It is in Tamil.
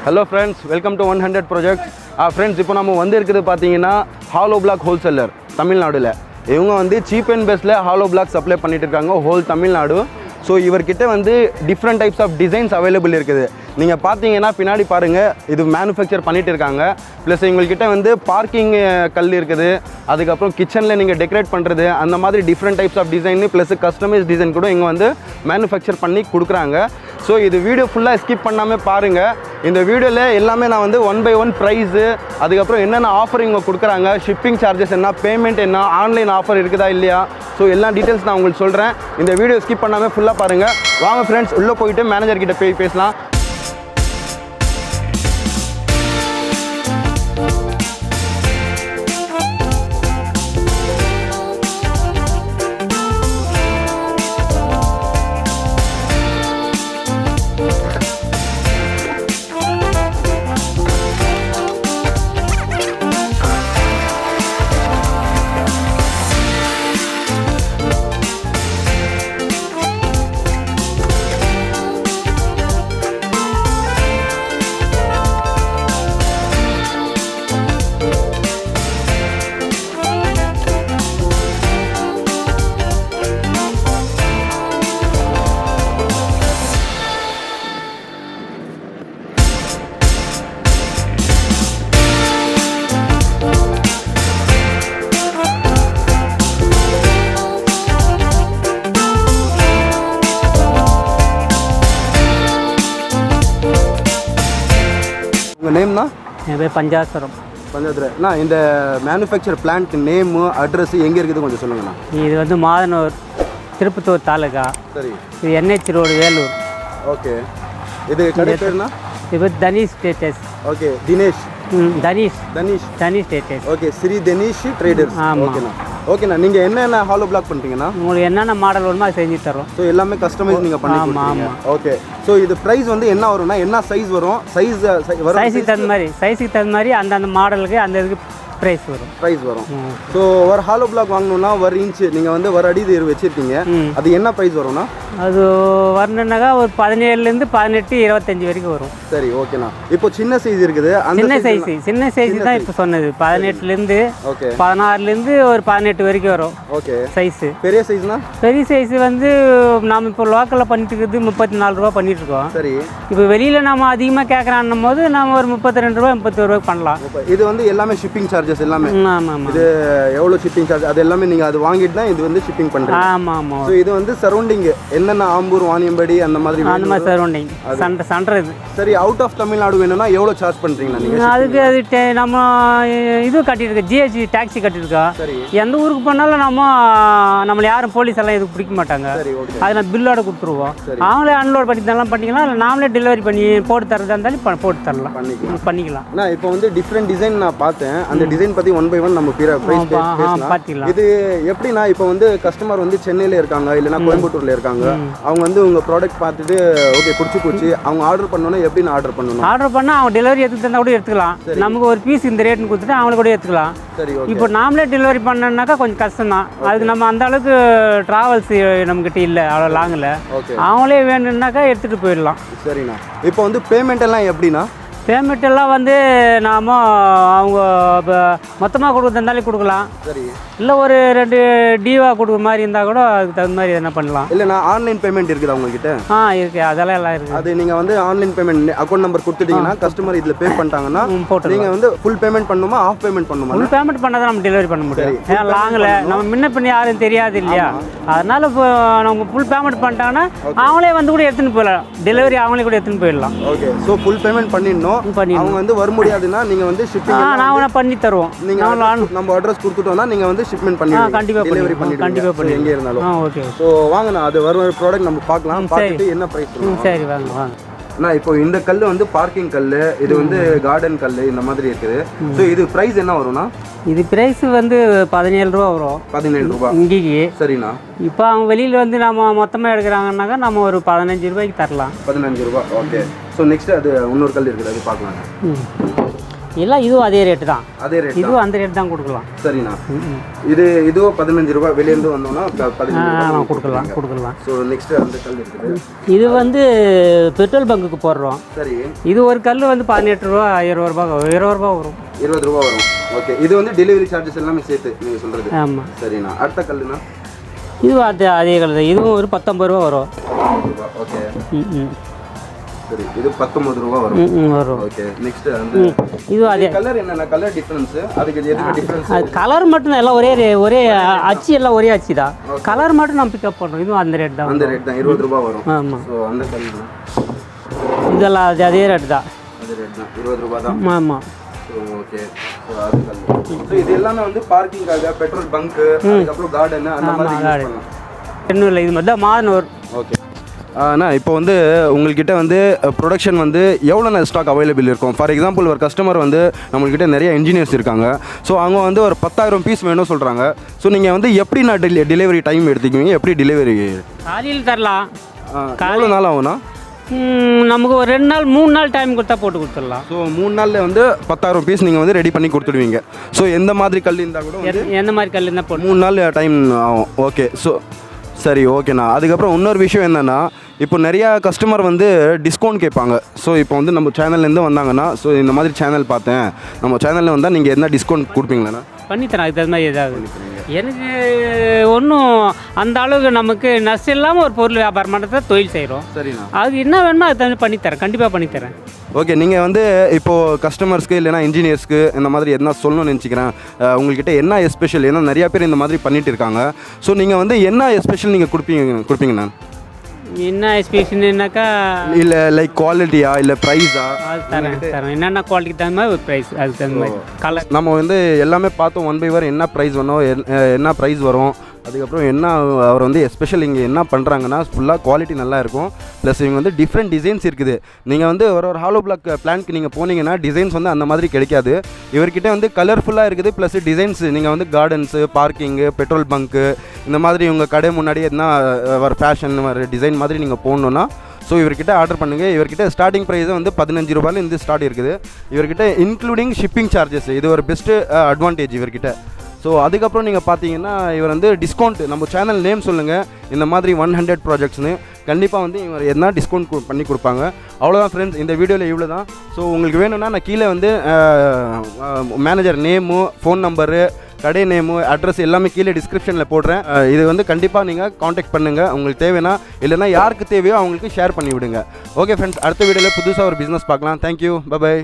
Hello friends, welcome to 100 projects. Friends, இப்போ நம்ம வந்திருக்குது பாத்தீங்கன்னா ஹாலோ பிளாக் ஹோல்சேலர் தமிழ்நாடுல. இவங்க வந்து சீப் அண்ட் பெஸ்ட்ல ஹாலோ பிளாக் சப்ளை பண்ணிட்டு இருக்காங்க ஹோல் தமிழ்நாடு. ஸோ இவர்கிட்ட வந்து different types of designs available இருக்குது. நீங்கள் பார்த்தீங்கன்னா பின்னாடி பாருங்கள், இது மேனுஃபேக்சர் பண்ணிகிட்டு இருக்காங்க. ப்ளஸ் இவங்கள்கிட்ட வந்து பார்க்கிங் கல் இருக்குது, அதுக்கப்புறம் கிச்சனில் நீங்கள் டெக்கரேட் பண்ணுறது, அந்த மாதிரி different types of design plus customise design கூட இங்கே வந்து மேனுஃபேக்சர் பண்ணி கொடுக்குறாங்க. ஸோ இது வீடியோ ஃபுல்லாக ஸ்கிப் பண்ணாமல் பாருங்கள். இந்த வீடியோவில் எல்லாமே நான் வந்து 1 by 1 ப்ரைஸு, அதுக்கப்புறம் என்னென்ன ஆஃபர் இவங்க கொடுக்குறாங்க, ஷிப்பிங் சார்ஜஸ் என்ன, பேமெண்ட் என்ன, ஆன்லைன் ஆஃபர் இருக்குதா இல்லையா, ஸோ எல்லா டீட்டெயில்ஸ் நான் உங்களுக்கு சொல்கிறேன். இந்த வீடியோ ஸ்கிப் பண்ணாமல் ஃபுல்லாக பாருங்கள். வாங்க ஃப்ரெண்ட்ஸ், உள்ளே போயிட்டு மேனேஜர்கிட்ட போய் பேசலாம். உங்கள் நேம்னா? என் பேர் பஞ்சாசரம். பஞ்சாசரம்ண்ணா, இந்த மேனுஃபேக்சர் பிளான்ட் நேமு அட்ரஸ் எங்கே இருக்குது கொஞ்சம் சொல்லுங்கண்ணா. இது வந்து மாதனூர், திருப்பத்தூர் தாலுகா. சரி. இது NH ரோடு, வேலூர். ஓகே. இது கடை பேருண்ணா? இது தனீஷ் டேட்டஸ். ஓகே. தினேஷ் தனீஷ் தனீஷ் தனீஷ் டேட்டஸ். ஓகே. ஸ்ரீ தனீஷ் ட்ரேடர்ஸ். ஓகேண்ணா. ஓகேண்ணா, நீங்கள் என்னென்ன ஹாலோ பிளாக் பண்ணுறீங்கண்ணா? உங்களுக்கு என்னென்ன மாடல் வருமோ அதை செஞ்சு தரோம். ஸோ எல்லாமே கஸ்டமைஸ் நீங்கள் பண்ணி கொடுப்பீங்க. ஓகே. ஸோ இது ப்ரைஸ் வந்து என்ன வரும்னா, என்ன சைஸ் வரும்? சைஸுக்கு தகுந்த மாதிரி அந்தந்த மாடலுக்கு அந்த இதுக்கு ப்ரைஸ் வரும். ஸோ ஒரு ஹாலோ பிளாக் வாங்கணும்னா ஒரு இன்ச்சு நீங்கள் வந்து ஒரு அடி இது வச்சுருக்கீங்க, அது என்ன ப்ரைஸ் வரும்னா? அது வரணுன்னாக்கா ஒரு 17லேருந்து 18, 25 வரைக்கும் வரும். சரி, ஓகேண்ணா. இப்போ சின்ன சைஸ் இருக்குது, சின்ன சைஸ் தான் இப்போ சொன்னது. 18லேருந்து 16லேருந்து ஒரு 18 வரைக்கும் வரும். ஓகே. சைஸு பெரிய சைஸ்னா? பெரிய சைஸ் வந்து நம்ம இப்போ லோக்கலில் பண்ணிட்டு இருக்குது 34 ரூபா பண்ணிட்டு இருக்கோம். சரி. இப்போ வெளியில் நம்ம அதிகமாக கேட்குறான்னும் போது நம்ம ஒரு 32 ரூபா 31 ரூபாய்க்கு பண்ணலாம். இது வந்து எல்லாமே ஷிப்பிங் சார்ஜஸ் எல்லாமே? ஆமாம். இது எவ்வளோ ஷிப்பிங் சார்ஜ் அது எல்லாமே நீங்கள் அது வாங்கிட்டு தான் இது வந்து ஷிப்பிங் பண்ணுறீங்க? ஆமாம். ஸோ இது வந்து சரௌண்டிங் என்னென்ன ஆம்பூர், வாணியம்படி அந்த மாதிரி சரௌண்டிங் சண்டை. சரி, அவுட் ஆஃப் தமிழ்நாடு வேணும்னா எவ்வளோ சார்ஜ் பண்ணுறீங்களா நீங்கள்? அதுக்கு அது நம்ம இது கட்டியிருக்கோம், GST டாக்ஸி கட்டியிருக்கோம். சரி. எந்த ஊருக்கு போனாலும் நம்மளை யாரும் போலீஸ் எல்லாம் இதுக்கு பிடிக்க மாட்டாங்க. அதை நான் பில்லோட கொடுத்துருவோம். அவங்களே அன்லோட் பண்ணி தரலாம் பண்ணிக்கலாம், இல்லை நாமளே டெலிவரி பண்ணி போட்டு தரதா இருந்தாலும் போட்டு தரலாம், பண்ணிக்கலாம். நான் இப்போ வந்து டிஃப்ரெண்ட் டிசைன் நான் பார்த்தேன். அந்த டிசைன் பற்றி 1 by 1 நம்ம ப்ரைஸ் பேசலாம். இது எப்படின்னா, இப்போ வந்து கஸ்டமர் வந்து சென்னையில் இருக்காங்க, இல்லைன்னா கோயம்புத்தூரில் இருக்காங்க. அவங்க வந்து உங்கள் ப்ராடக்ட் பார்த்துட்டு ஓகே பிடிச்சி போச்சு, அவங்க ஆர்டர் பண்ணோன்னா எப்படி நான் ஆர்டர் பண்ணணும்? ஆர்டர் பண்ணால் அவங்க டெலிவரி எடுத்து தந்தால் கூட எடுத்துக்கலாம். நமக்கு ஒரு பீஸ் இந்த ரேட்னு கொடுத்துட்டு அவங்கள கூட எடுத்துக்கலாம். சரி. இப்போ நாமளே டெலிவரி பண்ணோம்னாக்கா கொஞ்சம் கஷ்டம் தான். அதுக்கு நம்ம அந்த அளவுக்கு ட்ராவல்ஸ் நம்மகிட்ட இல்லை, அவ்வளோ லாங்கில். அவங்களே வேணும்னாக்கா எடுத்துகிட்டு போயிடலாம். சரிண்ணா. இப்போ வந்து பேமெண்ட் எல்லாம் எப்படின்னா? பேமெண்ட் எல்லாம் வந்து நாம் அவங்க மொத்தமாக கொடுக்குறதாலும் கொடுக்கலாம். சரி. இல்லை ஒரு 2 டிவா கொடுக்குற மாதிரி இருந்தால் கூட அதுக்கு தகுந்த மாதிரி என்ன பண்ணலாம். இல்லைண்ணா, ஆன்லைன் பேமெண்ட் இருக்குதா உங்ககிட்ட? இருக்குது, அதெல்லாம் எல்லாம் இருக்குது. அது நீங்கள் வந்து ஆன்லைன் பேமெண்ட் அக்கௌண்ட் நம்பர் கொடுத்துட்டீங்கன்னா கஸ்டமர் இதில் பே பண்ணிட்டாங்கன்னா போட்டு நீங்கள் வந்து ஃபுல் பேமெண்ட் பண்ணணுமா, ஆஃப் பேமெண்ட் பண்ணணுமா? ஃபுல் பேமெண்ட் பண்ணால் தான் நம்ம டெலிவரி பண்ண முடியும். ஏன்னா லாங்கில் நம்ம முன்ன பண்ணி யாரும் தெரியாது இல்லையா, அதனால் இப்போ நம்ம ஃபுல் பேமெண்ட் பண்ணிட்டாங்கன்னா அவங்களே வந்து கூட எடுத்துன்னு போயிடலாம், டெலிவரி அவங்களே கூட எடுத்துன்னு போயிடலாம். ஓகே. ஸோ ஃபுல் பேமெண்ட் பண்ணிடணும். அவங்க வந்து வர முடியாதுன்னா நீங்கள் வந்து ஷிப்பிங் நான் பண்ணி தருவோம். நீங்கள் நம்ம அட்ரஸ் கொடுத்துட்டோம்னா நீங்கள் வந்து ஷிப்மெண்ட் பண்ணிடுவீங்க. கண்டிப்பாக டெலிவரி பண்ணிடுவீங்க எங்கே இருந்தாலும். ஓகே. ஸோ வாங்கண்ணா, அது வர ப்ராடக்ட் நம்ம பார்க்கலாம், பார்த்துட்டு என்ன ப்ரைஸ் பண்ணுவோம். சரி, வாங்க. நான் இப்போ இந்த கல் வந்து பார்க்கிங் கல், இது வந்து கார்டன் கல், இந்த மாதிரி இருக்குது. ஸோ இது ப்ரைஸ் என்ன வரும்னா? இது ப்ரைஸ் வந்து 17 ரூபா வரும். 17 ரூபா இங்கேக்கு. சரிண்ணா. இப்போ அவங்க வெளியில் வந்து நம்ம மொத்தமாக எடுக்கிறாங்கன்னாக்கா நம்ம ஒரு 15 ரூபாய்க்கு தரலாம். 15 ரூபா. ஓகே. ஸோ நெக்ஸ்ட் அது இன்னொரு கல் இருக்குது, அது பார்க்கலாம். எல்லாம் இதுவும் அதே ரேட்டு தான். அதே ரேட் இதுவும் அந்த ரேட் தான் கொடுக்கலாம். சரிண்ணா. இதுவும் 15 ரூபா, வெளியேருந்து வந்தோம்னா 15 கொடுக்கலாம். ஸோ நெக்ஸ்ட் அந்த கல் இருக்குது. இது வந்து பெட்ரோல் பங்குக்கு போடுறோம். சரி. இது ஒரு கல் வந்து 18 ரூபா 20 ரூபா வரும். 20 ரூபா வரும். ஓகே. இது வந்து டெலிவரி சார்ஜஸ் எல்லாமே சேர்த்து நீங்கள் சொல்கிறது. ஆமாம். சரிண்ணா. அடுத்த கல்லுண்ணா? இதுவும் அதே கல் தான். இதுவும் ஒரு 19 ரூபா வரும். ஓகே. சரி. இது 19 ரூபா வரும். ஓகே. நெக்ஸ்ட் அந்த இது அதே கலர் என்னன்னா கலர் டிஃபரன்ஸ். அதுக்கு எதுக்கு டிஃபரன்ஸ்? அது கலர் மட்டும் தான். எல்லாம் ஒரே அச்சு, எல்லாம் ஒரே அச்சு தான். கலர் மட்டும் நம்ம பிக்கப் பண்ணுறோம். இதுவும் அந்த ரேட் தான். அந்த ரேட் தான் 20 ரூபா வரும். ஆமாம். ஸோ அந்த கல் இதெல்லாம் அதே ரேட் தான். அதே ரேட் தான் 20 ரூபா தான். ஆமாம். ஓகே. ஸோ அது கல். ஸோ இது எல்லாமே வந்து பார்க்கிங்காக, பெட்ரோல் பங்க், அதுக்கப்புறம் கார்டன் அந்த மாதிரி யூஸ் பண்ணலாம். இன்னும் இல்லை, இது மாதிரி தான் மாறணும் வரும். ஓகே. அண்ணா இப்போ வந்து உங்கள்கிட்ட வந்து ப்ரொடக்ஷன் வந்து எவ்வளோ ஸ்டாக் அவைலபிள் இருக்கும்? ஃபார் எக்ஸாம்பிள் ஒரு கஸ்டமர் வந்து நம்மள்கிட்ட நிறைய இன்ஜினியர்ஸ் இருக்காங்க. ஸோ அவங்க வந்து ஒரு 10,000 பீஸ் வேணும் சொல்கிறாங்க. ஸோ நீங்கள் வந்து எப்படி நான் டெலிவரி டைம் எடுத்துக்குவீங்க? எப்படி டெலிவரி? காலையில் தரலாம். எவ்வளோ நாள் ஆகும்ண்ணா? நமக்கு ஒரு 2 நாள் 3 நாள் டைம் கொடுத்தா போட்டு கொடுத்துடலாம். ஸோ 3 நாளில் வந்து 10,000 பீஸ் நீங்கள் வந்து ரெடி பண்ணி கொடுத்துடுவீங்க. ஸோ எந்த மாதிரி கல் இருந்தால் கூட எந்த மாதிரி கல் இருந்தால் போட்டு 3 நாள் டைம் ஆகும். ஓகே. ஸோ சரி, ஓகேண்ணா. அதுக்கப்புறம் இன்னொரு விஷயம் என்னென்னா, இப்போ நிறையா கஸ்டமர் வந்து டிஸ்கவுண்ட் கேட்பாங்க. ஸோ இப்போ வந்து நம்ம சேனல்லேருந்து வந்தாங்கன்னா, ஸோ இந்த மாதிரி சேனல் பார்த்தேன், நம்ம சேனலில் வந்தால் நீங்கள் என்ன டிஸ்கவுண்ட் கொடுப்பீங்களாண்ணா? பண்ணித்தரேன். அதுக்கு தகுந்த மாதிரி ஏதாவது எனக்கு ஒன்றும் அந்த அளவுக்கு நமக்கு நஷ்டம் இல்லாமல் ஒரு பொருள் வியாபாரம் பண்ணுறத தொழில் செய்கிறோம். சரிண்ணா. அதுக்கு என்ன வேணுமோ அது தகுந்த பண்ணித்தரேன். கண்டிப்பாக பண்ணித்தரேன். ஓகே. நீங்கள் வந்து இப்போது கஸ்டமர்ஸ்க்கு இல்லைனா இன்ஜினியர்ஸ்க்கு இந்த மாதிரி என்ன சொல்லணும்னு நினச்சிக்கிறேன். உங்கள்கிட்ட என்ன எஸ்பெஷல்? ஏன்னா நிறையா பேர் இந்த மாதிரி பண்ணிகிட்டு இருக்காங்க. ஸோ நீங்கள் வந்து என்ன எஸ்பெஷல் நீங்கள் கொடுப்பீங்கண்ணா? என்ன எஸ்பெஷல்னாக்கா இல்லை லைக் குவாலிட்டியா இல்லை ப்ரைஸா? அது தரேன். என்னென்ன குவாலிட்டிக்கு தகுந்த மாதிரி ஒரு ப்ரைஸ், அதுக்கு தகுந்த மாதிரி கலர். நம்ம வந்து எல்லாமே பார்த்தோம் ஒன் பை ஒன். என்ன ப்ரைஸ் வரும், என்ன ப்ரைஸ் வரும், அதுக்கப்புறம் என்ன அவர் வந்து எஸ்பெஷல் இங்கே என்ன பண்ணுறாங்கன்னா ஃபுல்லாக குவாலிட்டி நல்லா இருக்கும். ப்ளஸ் இவங்க வந்து டிஃப்ரெண்ட் டிசைன்ஸ் இருக்குது. நீங்கள் வந்து ஒரு ஹாலோ பிளாக் பிளான்க்கு நீங்கள் போனீங்கன்னா டிசைன்ஸ் வந்து அந்த மாதிரி கிடைக்காது. இவர்கிட்ட வந்து கலர்ஃபுல்லாக இருக்குது. ப்ளஸ் டிசைன்ஸ் நீங்கள் வந்து கார்டன்ஸு, பார்க்கிங்கு, பெட்ரோல் பங்க்கு இந்த மாதிரி உங்கள் கடை முன்னாடி எதுனா ஒரு ஃபேஷன் ஒரு டிசைன் மாதிரி நீங்கள் போடணுன்னா ஸோ இவர்கிட்ட ஆர்டர் பண்ணுங்கள். இவர்கிட்ட ஸ்டார்டிங் ப்ரைஸை வந்து 15 ரூபாயிலேருந்து ஸ்டார்ட் இருக்குது. இவர்கிட்ட இன்க்ளூடிங் ஷிப்பிங் சார்ஜஸ். இது ஒரு பெஸ்ட்டு அட்வான்டேஜ் இவர்கிட்ட. ஸோ அதுக்கப்புறம் நீங்கள் பார்த்தீங்கன்னா இவர் வந்து டிஸ்கவுண்ட், நம்ம சேனல் நேம் சொல்லுங்கள், இந்த மாதிரி 100 ப்ராஜெக்ட்ஸ்னு கண்டிப்பாக வந்து இவர் எதனா டிஸ்கவுண்ட் பண்ணி கொடுப்பாங்க. அவ்வளோதான் ஃப்ரெண்ட்ஸ், இந்த வீடியோவில் இவ்வளோ தான். ஸோ உங்களுக்கு வேணும்னா நான் கீழே வந்து மேனேஜர் நேமு, ஃபோன் நம்பரு, கடை நேமு, அட்ரஸ் எல்லாமே கீழே டிஸ்கிரிப்ஷனில் போடுறேன். இது வந்து கண்டிப்பாக நீங்கள் காண்டாக்ட் பண்ணுங்கள் உங்களுக்கு தேவைன்னா. இல்லைனா யாருக்கு தேவையோ அவங்களுக்கு ஷேர் பண்ணி விடுங்க. ஓகே ஃப்ரெண்ட்ஸ், அடுத்த வீடியோவில் புதுசாக ஒரு பிஸ்னஸ் பார்க்கலாம். தேங்க்யூ. பை.